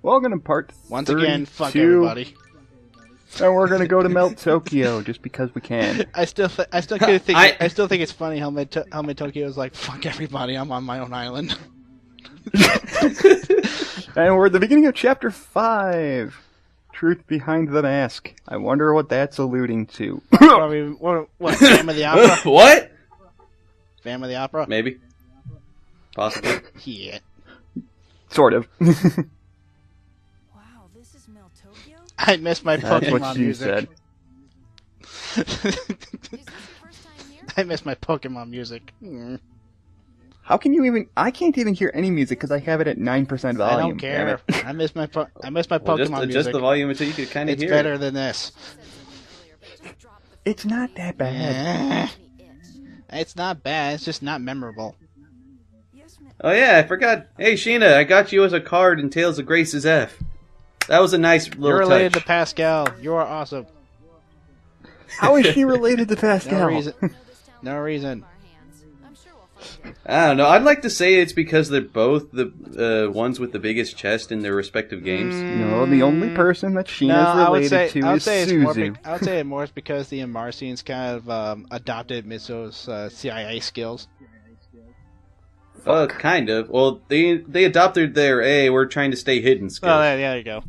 Welcome to part Once 32, again, fuck everybody. And we're gonna go to Melt Tokyo just because we can. I still think it's funny how Tokyo is like, fuck everybody, I'm on my own island. And we're at the beginning of Chapter 5. Truth Behind the Mask. I wonder what that's alluding to. Probably, what, Phantom of the Opera? What? Phantom of the Opera? Maybe. Possibly. Yeah. Sort of. Wow, this is Melt Tokyo? I miss my That's Pokemon what you music. said. Is this your first time here? I miss my Pokemon music. How can you even... I can't even hear any music because I have it at 9% volume. I don't care. I miss my Pokemon Just music. adjust the volume until you can kind of It's hear better it. than this. It's not that bad. It's not bad, it's just not memorable. Oh yeah, I forgot. Hey Sheena, I got you as a card in Tales of Grace's F. That was a nice little You're related touch. to Pascal. You are awesome. How is she related to Pascal? No reason. No reason. I don't know. I'd like to say it's because they're both the ones with the biggest chest in their respective games. No, the only person that Sheena's I would related say, to is Suzu. I would say it more is because the Marcians kind of adopted Mitsu's CIA skills. Kind of. Well, they adopted their, hey, we're trying to stay hidden skills. Oh, there you go.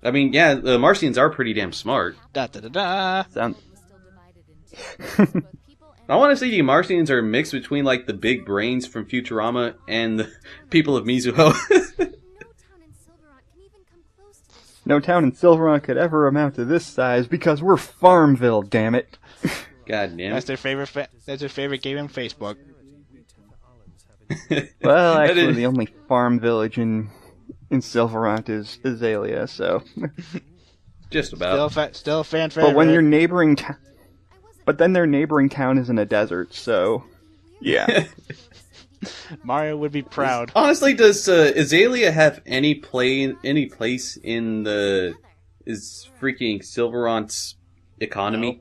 I mean, yeah, the Marcians are pretty damn smart. Da da da da. Sound... I want to say the Marcians are a mix between, like, the big brains from Futurama and the people of Mizuho. No town in Silverant could ever amount to this size because we're Farmville, damn it. God damn. That's their favorite. That's their favorite game on Facebook. Well, actually, the only farm village in Silverant is Azalea, so... Just about. Still a fan favorite. But when your neighboring town... But then their neighboring town is in a desert, so... Yeah. Mario would be proud. Honestly, does Azalea have any place in the freaking Silverant's economy? No.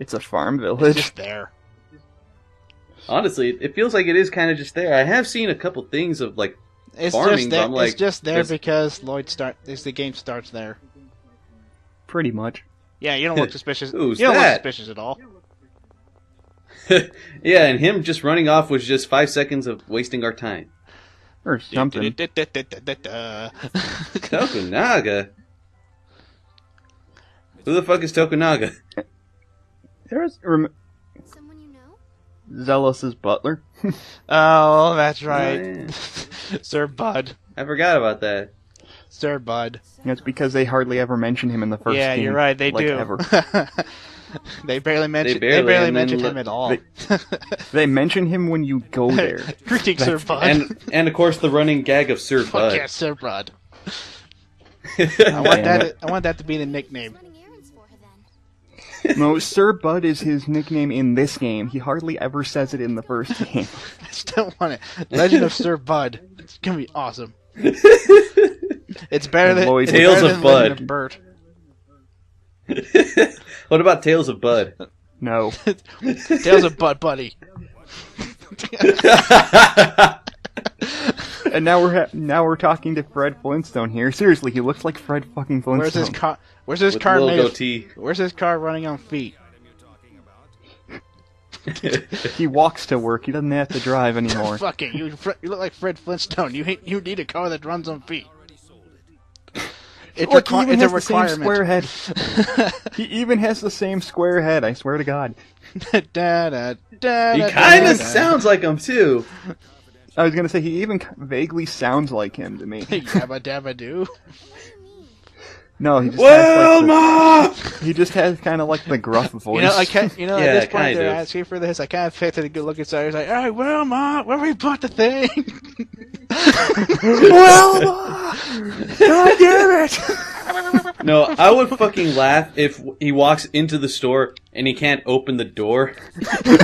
It's a farm It's village. just there. Honestly, it feels like it is kind of just there. I have seen a couple things of like It's farming, just but there. I'm like, It's just there because the game starts there. Pretty much. Yeah, you don't look suspicious. Who's you don't look that? suspicious at all. Yeah, and him just running off was just 5 seconds of wasting our time. Or something. Tokunaga? Who the fuck is Tokunaga? There's... Someone you know? Zealous's butler. Oh, that's right. Oh, yeah. Sir Bud. I forgot about that. Sir Bud. That's because they hardly ever mention him in the first Yeah, game. you're right. They like, do. Ever. They barely mention. barely, They barely and then mention him at all. They mention him when you go there. Greetings, Sir Bud. And of course the running gag of Sir Fuck Bud. yeah, Sir Bud. Damn it. I want that to be the nickname. Running errands for her then. No, Sir Bud is his nickname in this game. He hardly ever says it in the first game. I still want it. Legend of Sir Bud. It's gonna be awesome. It's better than Lloyd. Tales better of than Bud. Legend of Bert. What about Tales of Bud? No. Tales of Bud Buddy. And now we're talking to Fred Flintstone here. Seriously, he looks like Fred fucking Flintstone. Where's his car? Where's his With car a little made? goatee. Where's his car running on feet? He walks to work. He doesn't have to drive anymore. Fuck it, you look like Fred Flintstone. You need a car that runs on feet. It's Look, he even it's a has the same square requirement. head. He even has the same square head, I swear to God. He kind of sounds like him too. I was gonna say, he even vaguely sounds like him to me. Yabba dabba doo. No, he just Wilma! he just has kind of like the gruff voice. You know, at Yeah, this point kind they're of. asking for this. I kind of picked a good looking side. He's like, "Hey, Wilma, where we put the thing?" Wilma! God damn it! No, I would fucking laugh if he walks into the store and he can't open the door.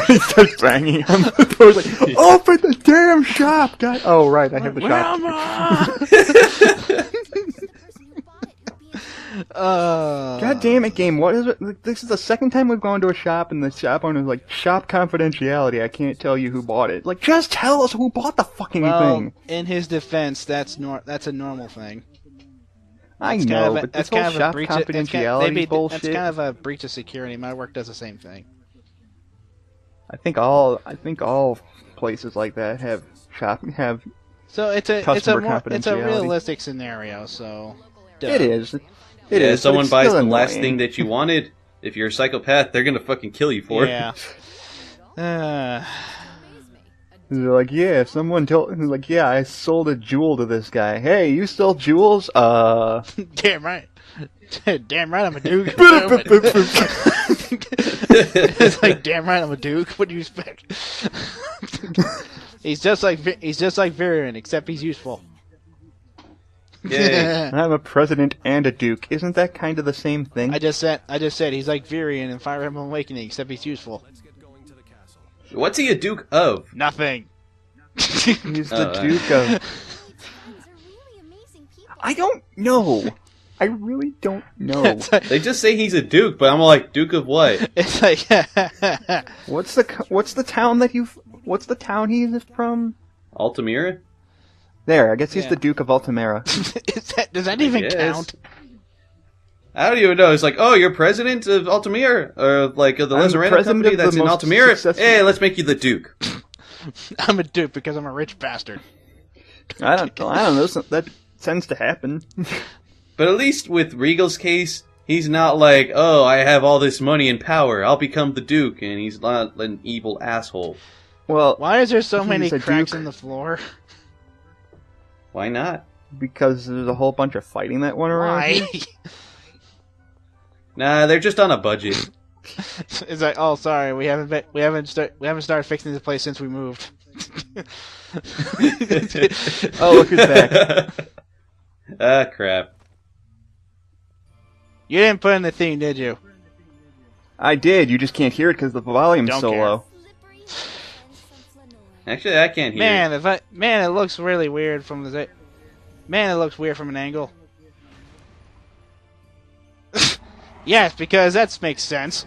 He starts banging on the door. Like, open the damn shop! God. Oh right, I have the shop. Wilma! God damn it, game! What is it? This is the second time we've gone to a shop and the shop owner's like, "Shop confidentiality. I can't tell you who bought it." Like, just tell us who bought the fucking thing. In his defense, that's a normal thing. I know, but this whole shop confidentiality bullshit. That's kind of a breach of security. My work does the same thing. I think all places like that have So it's a realistic scenario. So it is. It is. Someone buys the last thing that you wanted. If you're a psychopath, they're gonna fucking kill you for it. Yeah. They're like, yeah, I sold a jewel to this guy. Hey, you sell jewels? Damn right. Damn right, I'm a duke. It's like, damn right, I'm a duke. What do you expect? He's just like Varian, except he's useful. Yeah. I'm a president and a duke. Isn't that kind of the same thing? I just said he's like Varian in Fire Emblem Awakening, except he's useful. What's he a duke of? Nothing. He's the duke of... I don't know. I really don't know. They just say he's a duke, but I'm like, duke of what? It's like... What's the town he's from? Altamira? There, I guess he's the Duke of Altamira. Does that even count? I don't even know. It's like, oh, you're president of Altamira? Or like of the Lizarena company that's in Altamira? Hey, let's make you the Duke. I'm a duke because I'm a rich bastard. I don't know. That tends to happen. But at least with Regal's case, he's not like, oh, I have all this money and power. I'll become the Duke. And he's not an evil asshole. Well, why is there so many cracks in the floor? Why not? Because there's a whole bunch of fighting that went around. Why? Nah, they're just on a budget. It's like, oh, sorry, we haven't started fixing this place since we moved. Oh, look who's back. Ah, crap. You didn't put in the theme, did you? I did. You just can't hear it because the volume's so low. Actually, I can't hear it. Man, it looks really weird from the... Man, it looks weird from an angle. Yes, because that makes sense.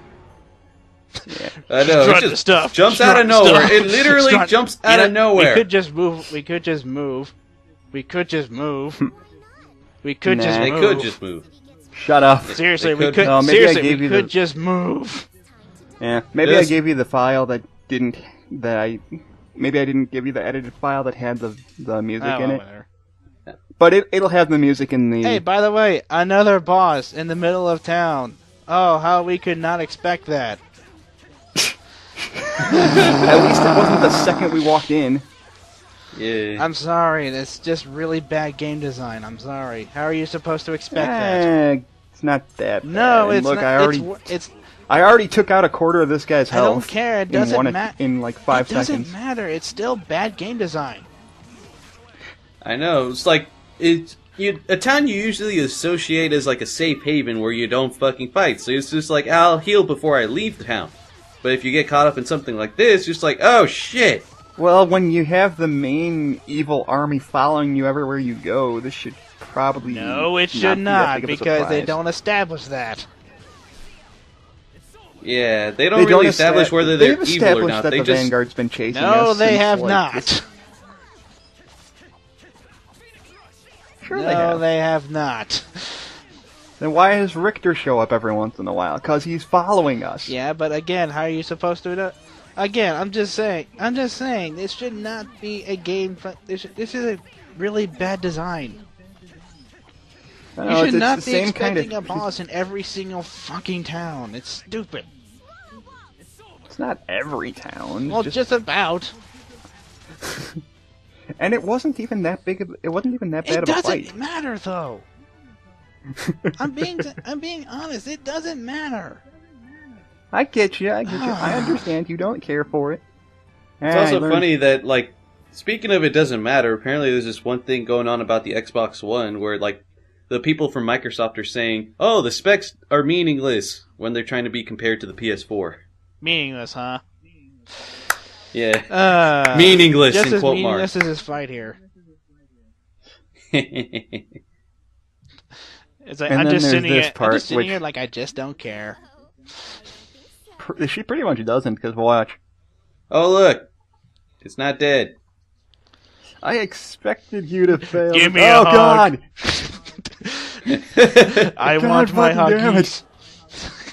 Yeah. I know. It just jumps out of nowhere. It literally jumps out of nowhere. We could just move. We could just move. We could just move. We could just move. They could just move. Shut up. Seriously, we could. Seriously, we could just move. Yeah, maybe I gave you the file that didn't. Maybe I didn't give you the edited file that had the music in it. Whatever. But it'll have the music in the... Hey, by the way, another boss in the middle of town. Oh, how we could not expect that. At least it wasn't the second we walked in. Yeah. I'm sorry, that's just really bad game design. I'm sorry. How are you supposed to expect that? It's not that bad. No, it's look, not. I already took out a quarter of this guy's health. I don't care. It doesn't matter. In like 5 seconds. It doesn't matter. It's still bad game design. I know. It's like a town you usually associate as like a safe haven where you don't fucking fight. So it's just like, I'll heal before I leave the town. But if you get caught up in something like this, you're just like, oh shit. Well, when you have the main evil army following you everywhere you go, this should probably no, it should not, because they surprise. don't establish that. Yeah, they don't really establish whether they're evil or not. That They the just Vanguard's been chasing us. No, they since, have like, not. Sure No, they have. they have not. Then why does Richter show up every once in a while? Because he's following us. Yeah, but again, how are you supposed to do it? Again, I'm just saying, this should not be a game. This is a really bad design. You should not be expecting a boss in every single fucking town. It's stupid. It's not every town. Well, just about. And it wasn't even that big. It wasn't even that bad of a fight. It doesn't matter, though. I'm being honest. It doesn't matter. I get you. I understand. You don't care for it. It's also funny that, like, speaking of it doesn't matter, apparently there's this one thing going on about the Xbox One where, like, the people from Microsoft are saying, oh, the specs are meaningless when they're trying to be compared to the PS4. Meaningless, huh? Yeah. Meaningless, just in as quote meaningless marks. as this fight here. It's like And I'm then just there's sitting this here. I'm part, just sitting which- here like I just don't care. She pretty much doesn't, because watch. Oh, look. It's not dead. I expected you to fail. Give me oh, a hug. God! I God want my fucking damn it.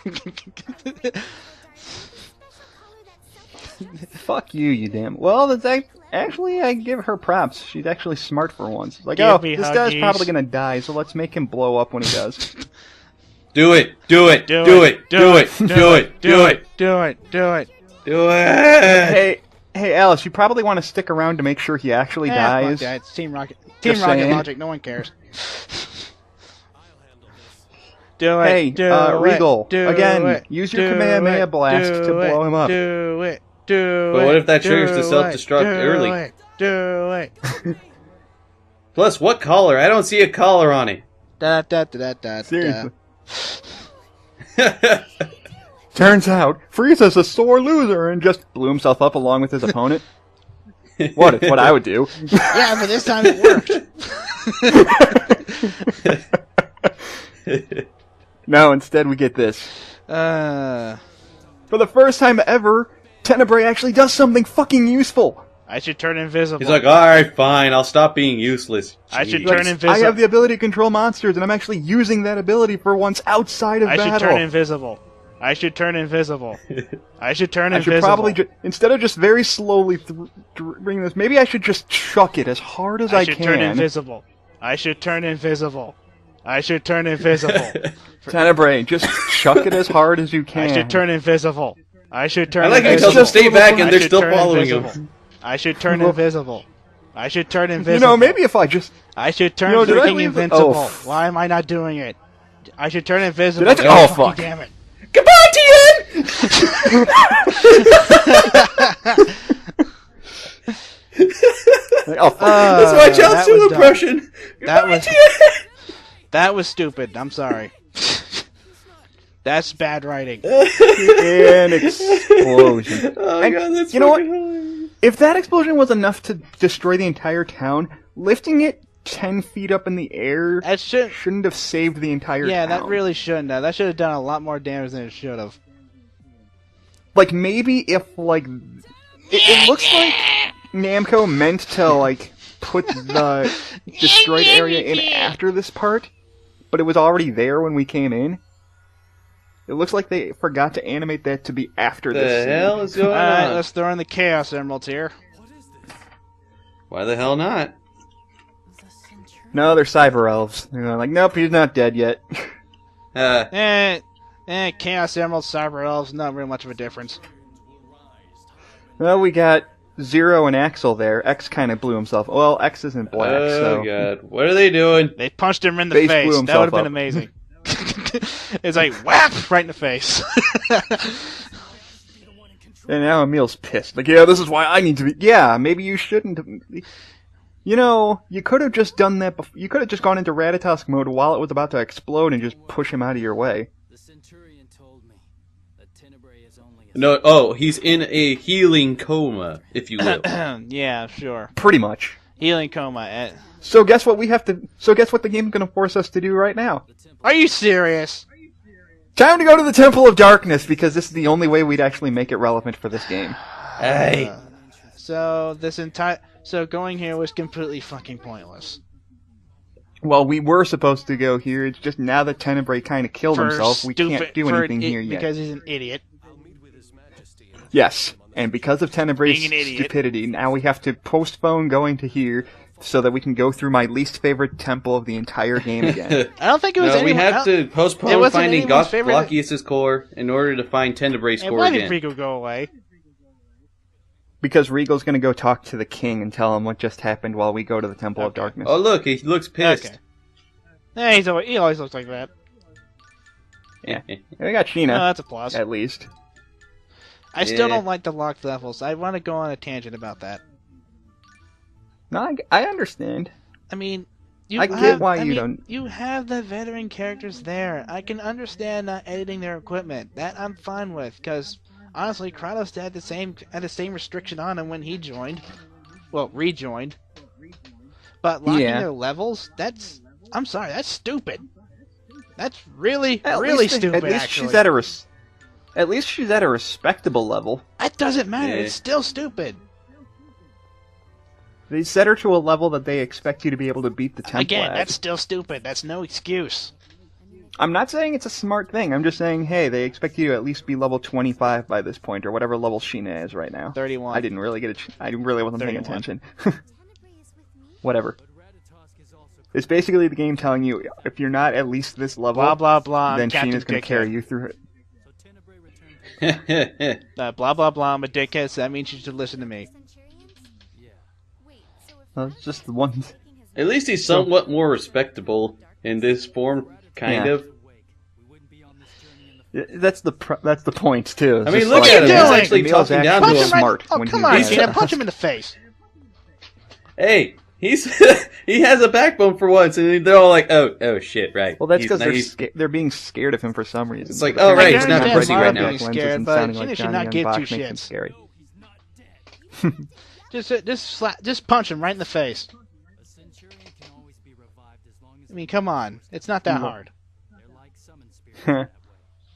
huggies. Fuck you, you damn. Well, actually, I give her props. She's actually smart for once. Like, Give oh, me this guy's huggies. probably gonna die, so let's make him blow up when he does. Do it. Do it. Do Do it. it. Do it. Do it. Do it. Do it. Do it. Do it. Hey, Alice, you probably want to stick around to make sure he actually Fuck dies. that. It's Team Rocket. Team Just Rocket saying. Logic. No one cares. Do it. Hey, do it. Regal, Do again, it. use your do Kamehameha it, blast do to blow it, him up. Do it. Do But it. what if that triggers the do self-destruct it, early? Do it. Do it. Plus, what collar? I don't see a collar on it. Da da da da da. Seriously. Turns out, Frieza's a sore loser and just blew himself up along with his opponent. What? It's what I would do. Yeah, but this time it worked. No, instead we get this. Uh, For the first time ever, Tenebrae actually does something fucking useful. I should turn invisible. He's like, alright, fine, I'll stop being useless. I should Jeez. turn Like, invisible. I have the ability to control monsters, and I'm actually using that ability for once outside of I battle. should turn invisible. I should turn invisible. I should turn I invisible. should probably, instead of just very slowly bring this, maybe I should just chuck it as hard as I should can. turn invisible. I should turn invisible. I should turn invisible. Tenebrae, just chuck it as hard as you can. I should turn invisible. I should turn I like how he invisible. tells them stay back and I they're should still turn following invisible. him. I should turn invisible. I should turn You invisible. know, maybe if I just... I should turn did I freaking leave the- invincible. oh. Why am I not doing it? I should turn invisible. Did I oh, fucking fuck. Damn it. Goodbye, Tien! Oh, fuck. That's my John that Sue was dumb. impression. That Goodbye, was- Tien! That was stupid. I'm sorry. That's bad writing. An explosion. Oh And god, that's you know what? fucking hilarious. If that explosion was enough to destroy the entire town, lifting it 10 feet up in the air That should. shouldn't have saved the entire Yeah, town. that really shouldn't have. That should have done a lot more damage than it should have. Like, maybe if, like... It looks like Namco meant to, like, put the destroyed area in after this part, but it was already there when we came in. It looks like they forgot to animate that to be after The this scene. hell is going Alright, on? let's throw in the Chaos Emeralds here. Why the hell not? No, they're cyber elves. They're like, nope, he's not dead yet. Chaos Emeralds, Cyber Elves, not very much of a difference. Well, we got Zero and Axel there. X kind of blew himself. Well, X isn't black, Oh so... god, what are they doing? They punched him in the Face face. blew That himself would have been up. amazing. It's like, whap! Right in the face. And now Emil's pissed. Like, yeah, this is why I need to be... Yeah, maybe you shouldn't have... You know, you could have just done that you could have just gone into Ratatosk mode while it was about to explode and just push him out of your way. The Centurion told me that Tenebrae is only a No, oh, he's in a healing coma, if you will. Yeah, sure. Pretty much. Healing coma. So guess what So guess what the game's gonna force us to do right now? Are you serious? Time to go to the Temple of Darkness, because this is the only way we'd actually make it relevant for this game. Hey. So going here was completely fucking pointless. Well, we were supposed to go here, it's just now that Tenebrae kind of killed himself, we can't do anything here yet. Because he's an idiot. Yes, and because of Tenebrae's Being an idiot. stupidity, now we have to postpone going to here so that we can go through my least favorite temple of the entire game again. I don't think it was No, we anyone. have to It postpone wasn't finding anyone's favorite- Glockius' core in order to find Tenebrae's And core why did again. Rico go away? Because Regal's gonna go talk to the king and tell him what just happened while we go to the Temple of Darkness. Oh look, he looks pissed. Okay. He always looks like that. Yeah. And we got No, Sheena, that's a plus. at least. I still Yeah. don't like the locked levels. I want to go on a tangent about that. No, I understand. I mean, I get why you don't- You have the veteran characters there. I can understand not editing their equipment. That I'm fine with, because honestly, Kratos had the same restriction on him when he joined. Well, rejoined. But locking Yeah. their levels, I'm sorry, that's stupid. That's really, At really least, stupid. At least actually, she's at a at least she's at a respectable level. that doesn't matter. Yeah. It's still stupid. They set her to a level that they expect you to be able to beat the temple Again, at. that's still stupid. That's no excuse. I'm not saying it's a smart thing. I'm just saying, hey, they expect you to at least be level 25 by this point, or whatever level Sheena is right now. 31. I didn't really get I really wasn't paying 31. attention. Tenebrae is with me. Whatever. But Ratatosk is also It's basically the game telling you if you're not at least this level, Blah blah blah. then I'm Captain Sheena's going to carry Dickhead. you through it. so Tenebrae returned. Blah blah blah. I'm a dickhead. So that means you should listen to me. Centurions? Yeah. Wait, so if Well, it's just the one. taking his At least he's somewhat more respectable in this form, kind Yeah. of. Awake, we wouldn't be on this journey in the That's the point too. It's I mean, just look like, at him. He's doing? actually Emil's talking down actually to Punch him. him smart right. Oh when come he on, does Sheena! that. Punch him in the face. Hey, he's he has a backbone for once, and they're all like, "Oh shit, right." Well, that's He's- because he's- they're being scared of him for some reason. It's like, But oh, right, apparently he's not not pussy breaking right contact now. lenses Scared, and but sounding Sheena like should Johnny not Young give Bach two makes him shits. scary. Just punch him right in the face. A Centurion can always be revived as long as I mean, come on. It's not that hard. they're like summon spirits that way.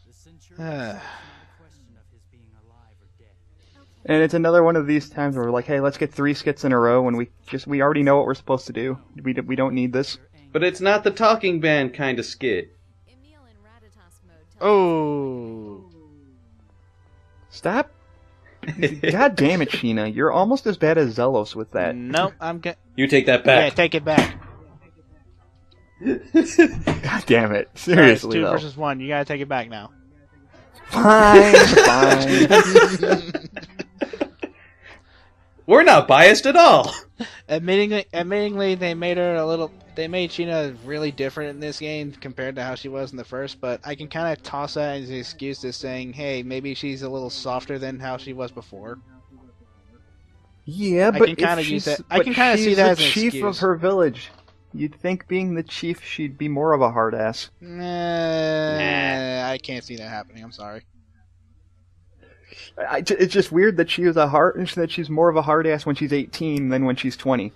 The Centurion Uh. is a question of his being alive or dead. And it's another one of these times where we're like, hey, let's get 3 skits in a row, and we already know what we're supposed to do. We don't need this. But it's not the talking band kind of skit. Emil in Ratatosk mode. Oh. Stop. God damn it, Sheena. You're almost as bad as Zelos with that. Nope. I'm good. You take that Yeah, back. take it back. God damn it. Sorry, Seriously, it's 2 though. versus 1. You gotta take it back now. Fine, fine. We're not biased at all. Admittingly, they made Sheena really different in this game compared to how she was in the first. But I can kind of toss that as an excuse as saying, hey, maybe she's a little softer than how she was before. Yeah, I but can kinda if use she's- that- I can kinda she's see that the as an chief excuse. of her village. You'd think being the chief, she'd be more of a hard ass. Nah, I can't see that happening. I'm sorry. It's just weird that that she's more of a hard ass when she's 18 than when she's 20.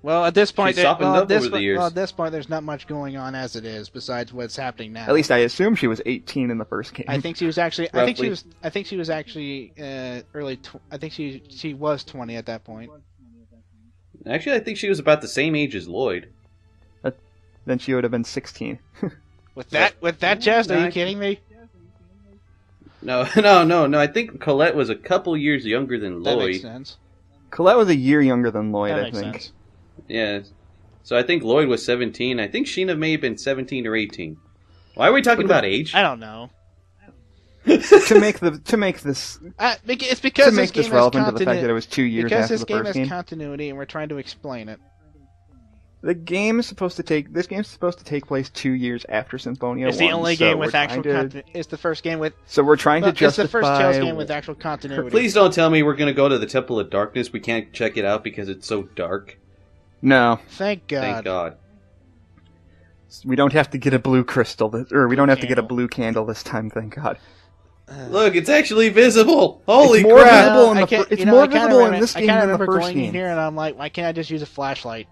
Well, at this point, She's softened up over the years. at this point, there's not much going on as it is besides what's happening now. At least I assume she was 18 in the first game. I think she was actually. I think she Roughly. was. I think she was actually early. I think she was 20 at that point. Actually, I think she was about the same age as Lloyd. Then she would have been 16. With that chest, are you kidding me? No. I think Colette was a couple years younger than That makes Lloyd. sense. Colette was a year younger than Lloyd, That I makes think. sense. Yeah. So I think Lloyd was 17. I think Sheena may have been 17 or 18. Why are we talking about age? I don't know. to make this It's because to this make game this relevant has to the fact that it was 2 years because after this the game first has game. continuity, and we're trying to explain it. This game's supposed to take place 2 years after Symphonia. It's the 1, only so game we're with actual trying to- continuity. It's the first game with. So we're trying to It's justify. the first Tales game with actual continuity. Please don't tell me we're going to go to the Temple of Darkness. We can't check it out because it's so dark. No, Thank God. Thank God. we don't have to get a blue crystal, or we don't have to get a candle. blue candle this time. Thank God. Look, it's actually visible. Holy It's more crap! visible in I the can't- it's you know, more I kinda visible in remember- this I game kinda than the remember first going in game. here and I'm like, why can't I just use a flashlight?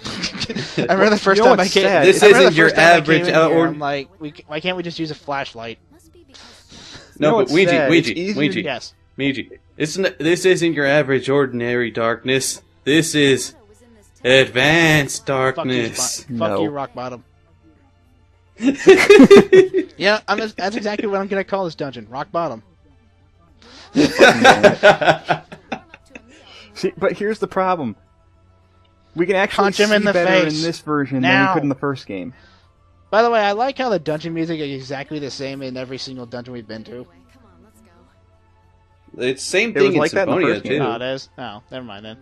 I remember the first You know time I what's came. sad? This I remember isn't the your first time I came average, in here, or- I'm like, why can't we just use a flashlight? Must be because You know No, but what's Ouija, sad? It's Ouija, easier Ouija, Yes. Ouija. This isn't your average ordinary darkness. This is Shadow was in this town. advanced Fuck you, darkness. fuck No. you, Rock Bottom. Yeah, that's exactly what I'm gonna call this dungeon, Rock Bottom. See, but here's the problem. We can actually Punch him see in the better face. in this version than Now. we could in the first game. By the way, I like how the dungeon music is exactly the same in every single dungeon we've been to. Anyway, come on, let's go. It's same It thing was in like that in the Symphonia first too. game. Oh, it is? Oh, never mind then.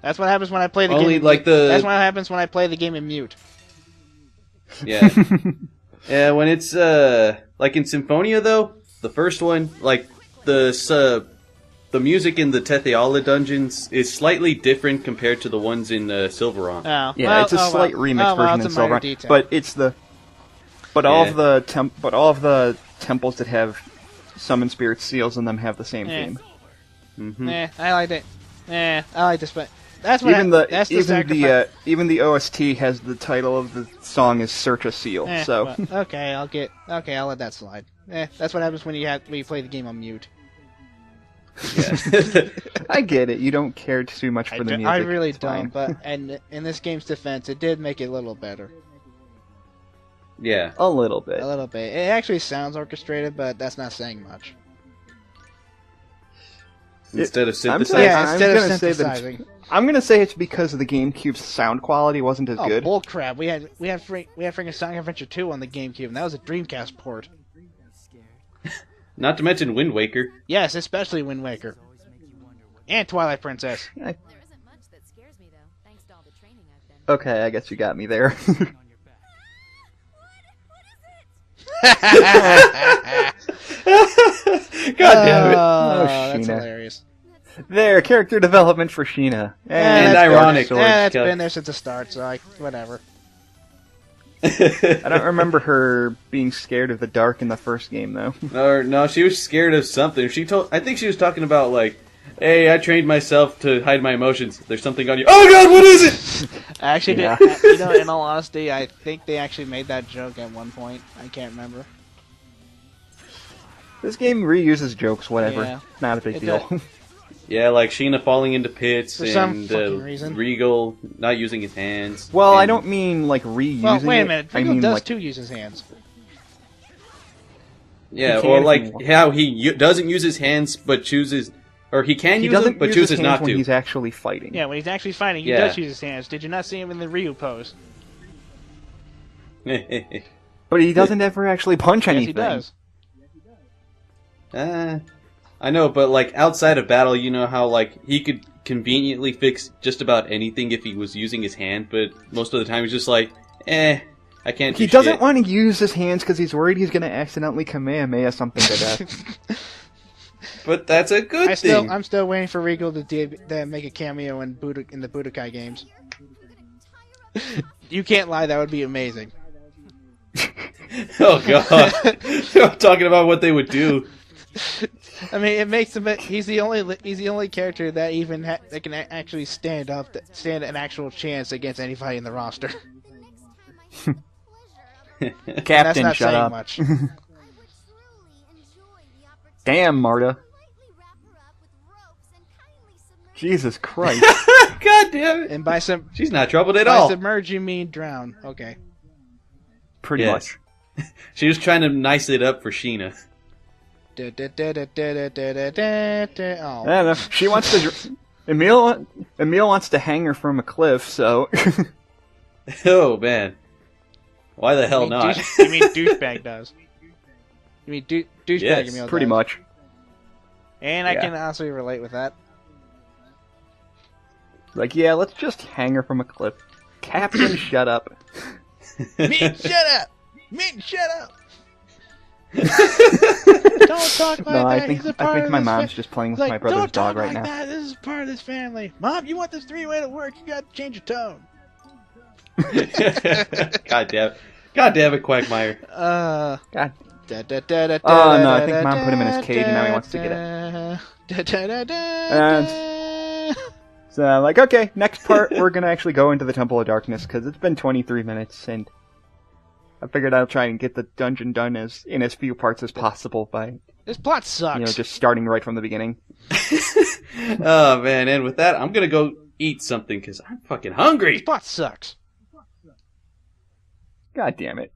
That's what happens when I play the Only game. like the- That's what happens when I play the game in mute. Yeah. Yeah, when it's like in Symphonia though, the first one, like the music in the Tetheala dungeons is slightly different compared to the ones in Silveron. Oh, Yeah, well, it's a oh, slight well. remix Oh, well, version it's in a minor Silverhand, detail. but it's the all Yeah. of the temples that have summon spirit seals in them have the same Yeah. theme. Hmm. I liked it. I like this, but That's what even the that's the even sacrifice. even the OST has the title of the song is "Search a Seal." So Well, okay, I'll let that slide. That's what happens when you play the game on mute. Yeah. I get it. You don't care too much for the music. I really It's fine. don't, but and in this game's defense, it did make it a little better. Yeah. A little bit. A little bit. It actually sounds orchestrated, but that's not saying much. Instead of I'm synthesizing. saying- Yeah, instead of gonna say that synthesizing. I'm gonna say it's because the GameCube's sound quality wasn't as Oh, good. bullcrap! We had freaking Sonic Adventure 2 on the GameCube, and that was a Dreamcast port. Not to mention Wind Waker. Yes, especially Wind Waker and Twilight Princess. There isn't much that scares me, though, thanks to all the training I've been. Okay, I guess you got me there. God damn it. Oh, Oh, that's Sheena. hilarious. There, character development for Sheena. And that's ironic. Dark Yeah, it's Sword. been there since the start, so whatever. I don't remember her being scared of the dark in the first game, though. No, she was scared of something. I think she was talking about, like, hey, I trained myself to hide my emotions. There's something on you. Oh god, what is it? I actually Yeah. did. In all honesty, I think they actually made that joke at one point. I can't remember. This game reuses jokes, whatever. Yeah. Not a big It deal. Yeah, like Sheena falling into pits For some and fucking reason. Regal not using his hands. Well, I and- don't mean like reusing Well, wait a it. minute. I Regal mean does like too use his hands. Yeah, He can or if he like wants. how he doesn't use his hands but chooses, or he can he use doesn't them but use chooses his hands not when to. he's actually fighting. Yeah, when he's actually fighting, he Yeah. does use his hands. Did you not see him in the Ryu pose? But he doesn't ever actually punch Yes, anything. he does. I know, but like outside of battle, you know how like he could conveniently fix just about anything if he was using his hand, but most of the time he's just like, I can't. He do doesn't shit. want to use his hands because he's worried he's going to accidentally Kamehameha something to death. But that's a good thing. I'm still waiting for Regal to make a cameo in the Budokai games. You can't lie, that would be amazing. Oh god, I'm talking about what they would do. I mean, it makes him. He's the only character that even that can actually stand an actual chance against anybody in the roster. And that's Captain, not shut saying up. much. Damn, Marta. Jesus Christ. God damn it. And by She's not troubled at by all. submerge you mean drown. Okay. Pretty Yes. much. She was trying to nice it up for Sheena. Oh. I don't know. She wants to... Emil wants to hang her from a cliff, so... Oh man, why the hell not? You mean douchebag does? You mean douchebag? Yes, Emil Pretty does. much. And I Yeah. can honestly relate with that. Like, yeah, let's just hang her from a cliff. Captain, shut up. Meat, shut up! Meat, shut up! Don't talk like No, I that. think He's a part I think of my this mom's just playing with It's my like, brother's don't dog talk right like now. that. This is part of this family. Mom, you want this three-way to work? You got to change your tone. God damn it, Quagmire. God. Oh no, I think Mom put him in his cage and now he wants to get it. And- So, like, okay, next part, we're gonna actually go into the Temple of Darkness, because it's been 23 minutes, and I figured I'll try and get the dungeon done in as few parts as possible by, This plot sucks. just starting right from the beginning. Oh man, and with that, I'm gonna go eat something because I'm fucking hungry. This plot sucks. God damn it.